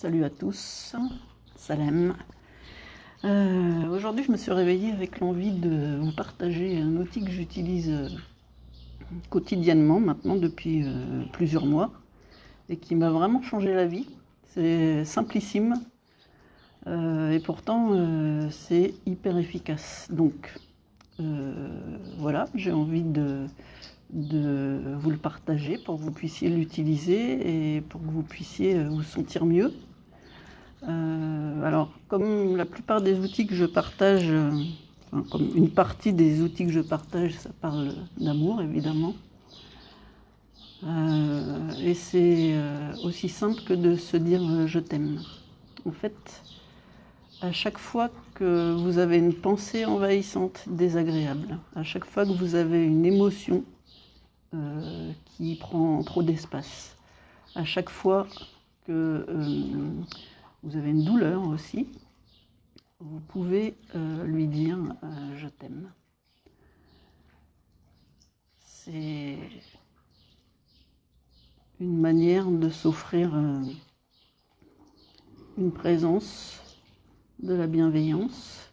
Salut à tous, Salem. Aujourd'hui je me suis réveillée avec l'envie de vous partager un outil que j'utilise quotidiennement maintenant depuis plusieurs mois et qui m'a vraiment changé la vie. C'est simplissime et pourtant c'est hyper efficace. Donc voilà, j'ai envie de vous le partager pour que vous puissiez l'utiliser et pour que vous puissiez vous sentir mieux. Alors, comme la plupart des outils que je partage, enfin, comme une partie des outils que je partage, ça parle d'amour évidemment. Et c'est aussi simple que de se dire je t'aime. En fait, à chaque fois que vous avez une pensée envahissante, désagréable, à chaque fois que vous avez une émotion qui prend trop d'espace, à chaque fois que vous avez une douleur aussi, vous pouvez lui dire je t'aime. C'est une manière de s'offrir une présence, de la bienveillance,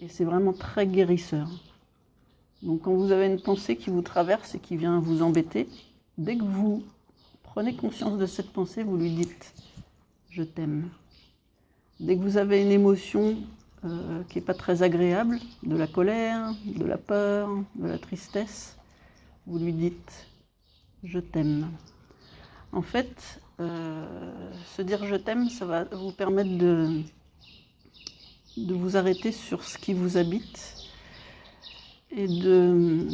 et c'est vraiment très guérisseur. Donc quand vous avez une pensée qui vous traverse et qui vient vous embêter, dès que vous prenez conscience de cette pensée, vous lui dites je t'aime. Dès que vous avez une émotion qui n'est pas très agréable, de la colère, de la peur, de la tristesse, vous lui dites « je t'aime ». En fait, se dire « je t'aime », ça va vous permettre de vous arrêter sur ce qui vous habite et de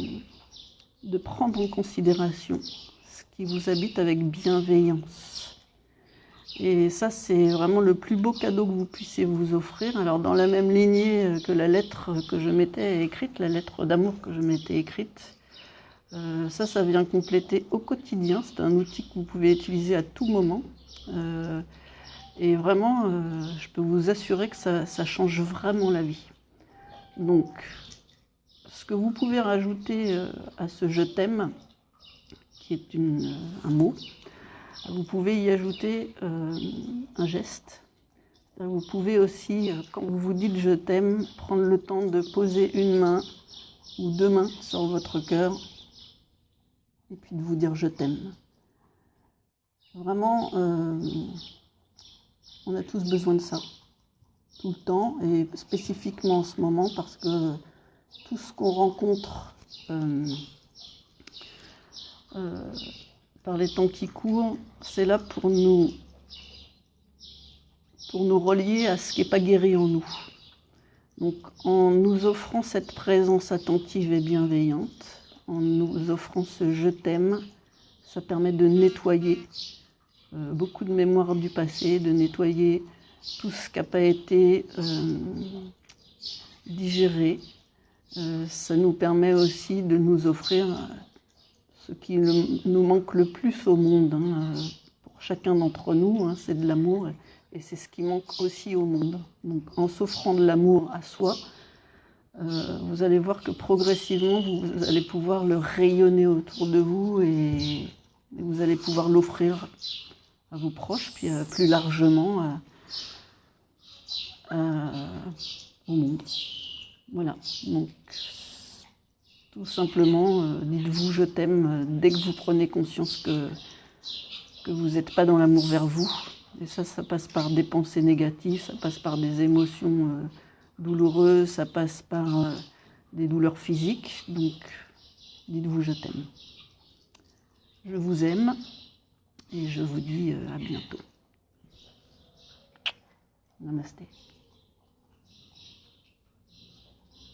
prendre en considération ce qui vous habite avec bienveillance. Et ça, c'est vraiment le plus beau cadeau que vous puissiez vous offrir. Alors, dans la même lignée que la lettre que je m'étais écrite, la lettre d'amour que je m'étais écrite, ça vient compléter au quotidien. C'est un outil que vous pouvez utiliser à tout moment. Et vraiment, je peux vous assurer que ça change vraiment la vie. Donc, ce que vous pouvez rajouter à ce « je t'aime », qui est un mot, vous pouvez y ajouter un geste. Vous pouvez aussi, quand vous vous dites « je t'aime », prendre le temps de poser une main ou deux mains sur votre cœur et puis de vous dire « je t'aime ». Vraiment, on a tous besoin de ça, tout le temps, et spécifiquement en ce moment, parce que tout ce qu'on rencontre par les temps qui courent, c'est là pour nous relier à ce qui n'est pas guéri en nous. Donc en nous offrant cette présence attentive et bienveillante, en nous offrant ce « je t'aime », ça permet de nettoyer beaucoup de mémoires du passé, de nettoyer tout ce qui n'a pas été digéré. Ça nous permet aussi de nous offrir ce qui nous manque le plus au monde, pour chacun d'entre nous, c'est de l'amour, et c'est ce qui manque aussi au monde. Donc en s'offrant de l'amour à soi, vous allez voir que progressivement, vous allez pouvoir le rayonner autour de vous et vous allez pouvoir l'offrir à vos proches, puis plus largement au monde. Voilà, donc tout simplement, dites-vous « je t'aime » dès que vous prenez conscience que vous n'êtes pas dans l'amour vers vous. Et ça passe par des pensées négatives, ça passe par des émotions douloureuses, ça passe par des douleurs physiques. Donc, dites-vous « je t'aime ». Je vous aime et je vous dis à bientôt. Namasté.